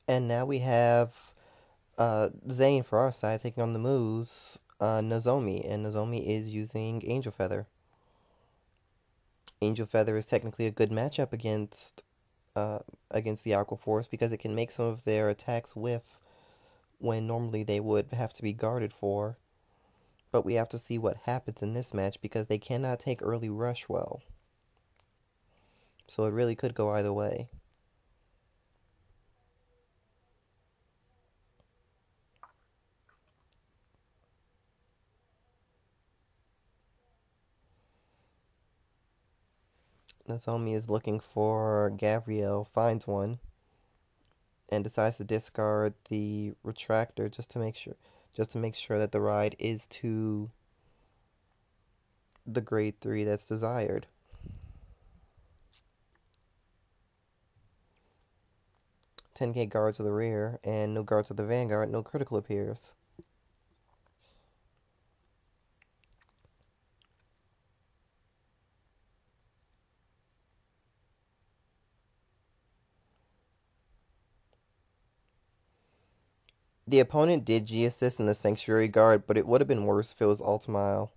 And now we have Zane for our side taking on the moves Nozomi, and Nozomi is using Angel Feather. Angel Feather is technically a good matchup uh, against the Aqua Force because it can make some of their attacks whiff when normally they would have to be guarded for. But we have to see what happens in this match because they cannot take early rush well. So it really could go either way. Nozomi is looking for Gabrielle, finds one, and decides to discard the retractor just to make sure that the ride is to the grade 3 that's desired. 10k guard to the rear and no guard to the vanguard, no critical appears. The opponent did G-assist in the Sanctuary Guard, but it would have been worse if it was Ultimile,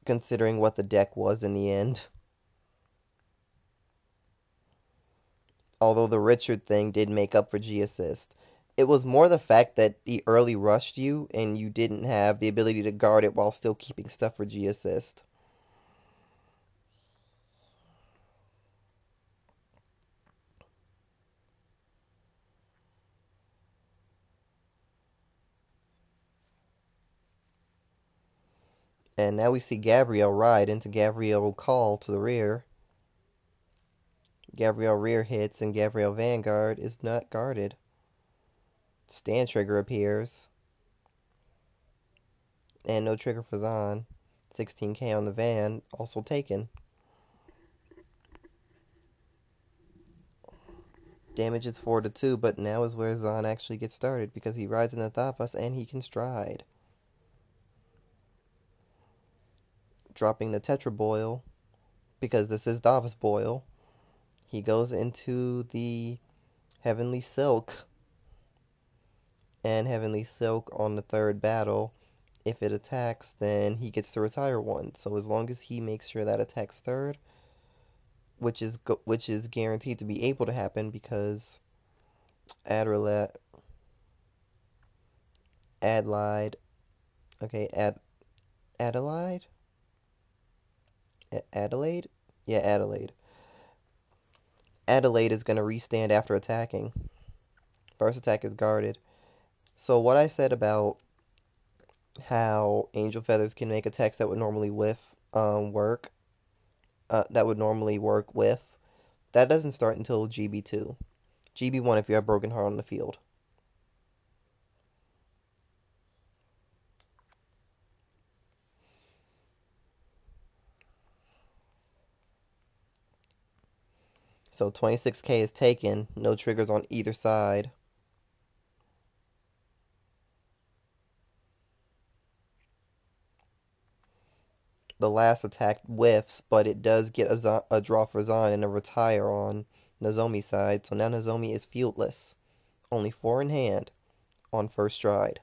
considering what the deck was in the end. Although the Richard thing did make up for G-assist. It was more the fact that he early rushed you and you didn't have the ability to guard it while still keeping stuff for G-assist. And now we see Gabrielle ride into Gabrielle call to the rear. Gabrielle rear hits and Gabrielle Vanguard is not guarded. Stand trigger appears. And no trigger for Zahn. 16k on the van, also taken. Damage is 4-2, but now is where Zahn actually gets started because he rides in the Thapas and he can stride. Dropping the Tetra Boil, because this is Davos Boil. He goes into the Heavenly Silk. And Heavenly Silk on the third battle, if it attacks, then he gets to retire one. So as long as he makes sure that attacks third, which is guaranteed to be able to happen because Adelaide, Adelaide, okay, Adelaide, Adelaide, yeah, Adelaide. Adelaide is gonna restand after attacking. First attack is guarded. So what I said about how Angel Feathers can make attacks that would normally that would normally work with, that doesn't start until GB2. GB1 if you have Broken Heart on the field. So 26k is taken, no triggers on either side. The last attack whiffs, but it does get a draw for Zahn and a retire on Nozomi's side. So now Nozomi is fieldless. Only 4 in hand on first stride.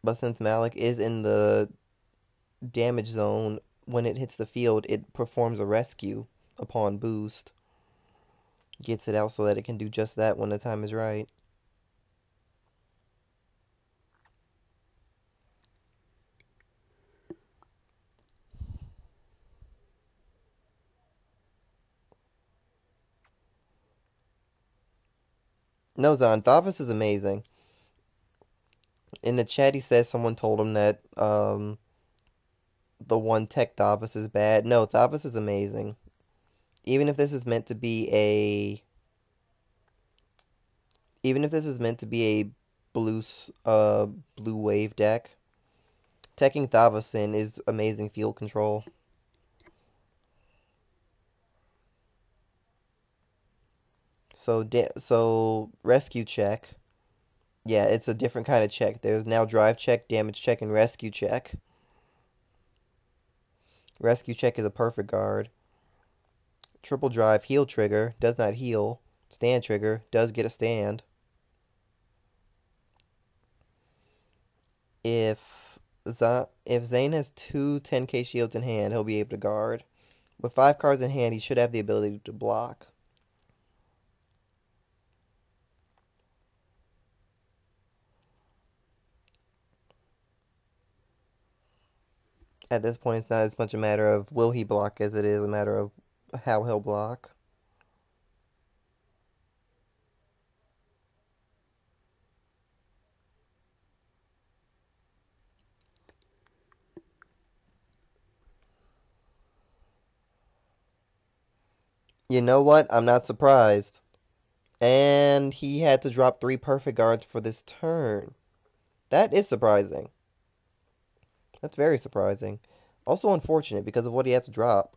But since Malik is in the damage zone, when it hits the field, it performs a rescue upon boost. Gets it out so that it can do just that when the time is right. No, Zahn, Thavas is amazing. In the chat, he says someone told him that the one tech Thavas is bad. No, Thavas is amazing. Even if this is meant to be a even if this is meant to be a blue blue wave deck, teching Thavas in is amazing field control. So rescue check. Yeah, it's a different kind of check. There's now drive check, damage check, and rescue check. Rescue check is a perfect guard. Triple drive, heal trigger, does not heal. Stand trigger, does get a stand. If if Zane has two 10k shields in hand, he'll be able to guard. With 5 cards in hand, he should have the ability to block. At this point, it's not as much a matter of will he block as it is a matter of how he'll block. You know what? I'm not surprised. And he had to drop 3 perfect guards for this turn. That is surprising. That's very surprising. Also unfortunate because of what he had to drop.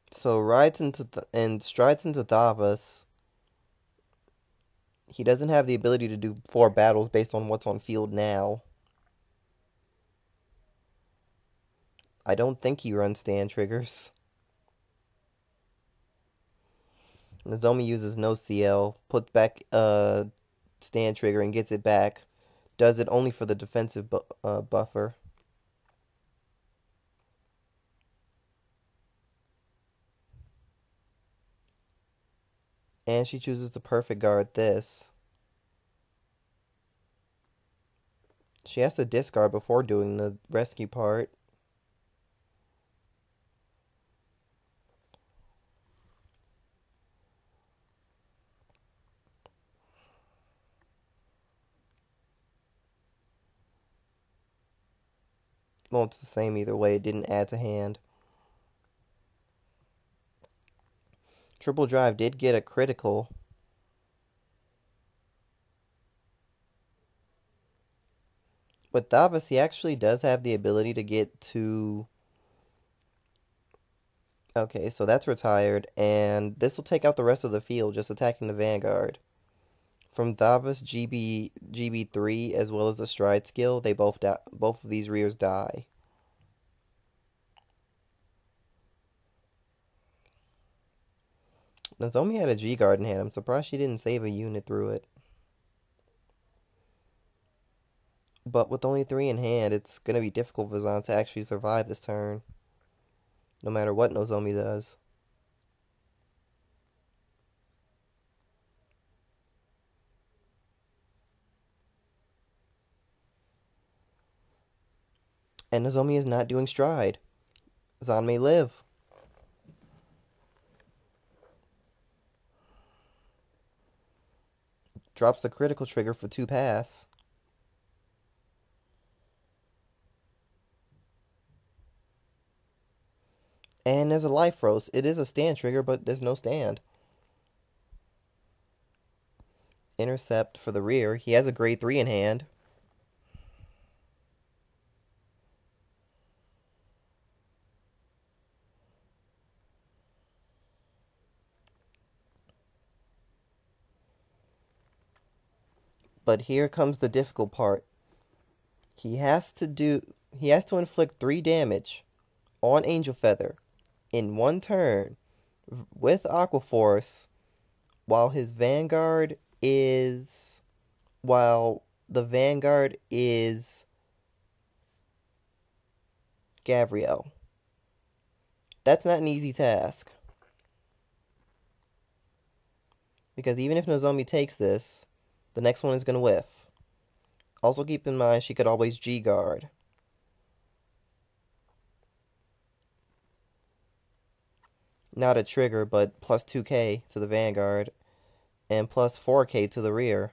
So strides into Thavas. He doesn't have the ability to do 4 battles based on what's on field now. I don't think he runs stand triggers. Nozomi uses no CL, puts back stand trigger and gets it back. Does it only for the defensive buffer. And she chooses to perfect guard this. She has to discard before doing the rescue part. Well, it's the same either way. It didn't add to hand. Triple drive did get a critical. With Davos, he actually does have the ability to get to... Okay, so that's retired, and this will take out the rest of the field, just attacking the Vanguard. From Davos GB3 as well as the stride skill, they both of these rears die. Nozomi had a G guard in hand. I'm surprised she didn't save a unit through it. But with only 3 in hand, it's going to be difficult for Zane to actually survive this turn. No matter what Nozomi does. And Nozomi is not doing stride. Zane may live. Drops the critical trigger for 2 pass. And there's a life roast. It is a stand trigger, but there's no stand. Intercept for the rear. He has a grade 3 in hand. But here comes the difficult part. He has to inflict 3 damage on Angel Feather in 1 turn with Aqua Force while the Vanguard is Gavriel. That's not an easy task. Because even if Nozomi takes this, the next one is going to whiff. Also keep in mind she could always G-guard. Not a trigger, but plus 2k to the Vanguard, and plus 4k to the rear.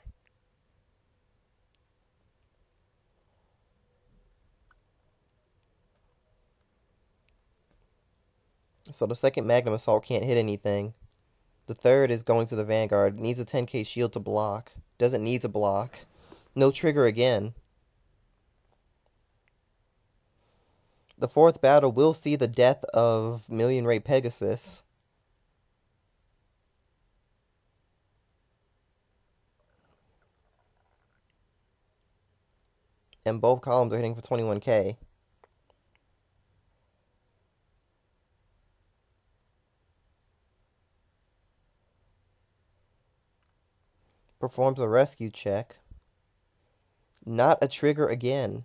So the second Magnum Assault can't hit anything. The third is going to the Vanguard. Needs a 10k shield to block. Doesn't need to block. No trigger again. The 4th battle will see the death of Million Ray Pegasus. And both columns are hitting for 21k. Performs a rescue check. Not a trigger again.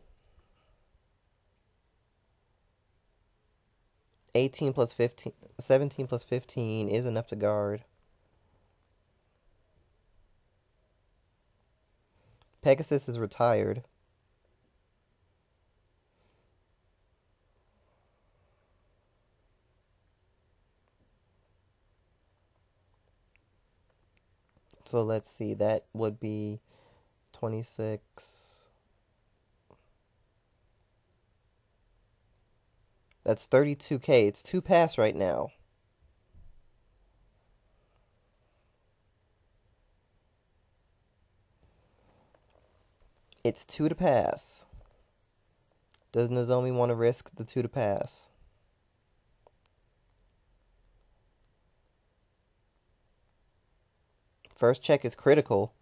18 plus 15, 17 plus 15 is enough to guard. Pegasus is retired. So let's see, that would be 26. That's 32k. It's 2 pass right now. It's 2 to pass. Does Nozomi want to risk the 2 to pass? First check is critical.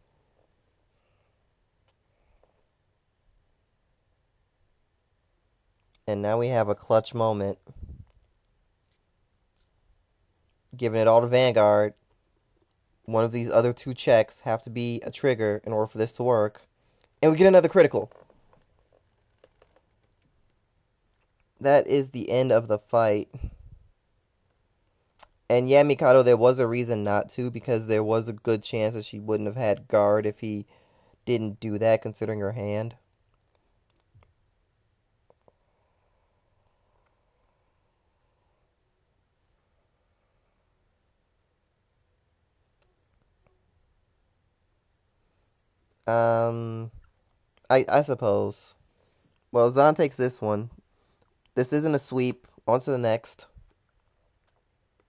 And now we have a clutch moment. Giving it all to Vanguard. One of these other 2 checks have to be a trigger in order for this to work. And we get another critical. That is the end of the fight. And yeah, Mikado, there was a reason not to, because there was a good chance that she wouldn't have had guard if he didn't do that, considering her hand. I suppose. Well, Zan takes this one. This isn't a sweep. On to the next.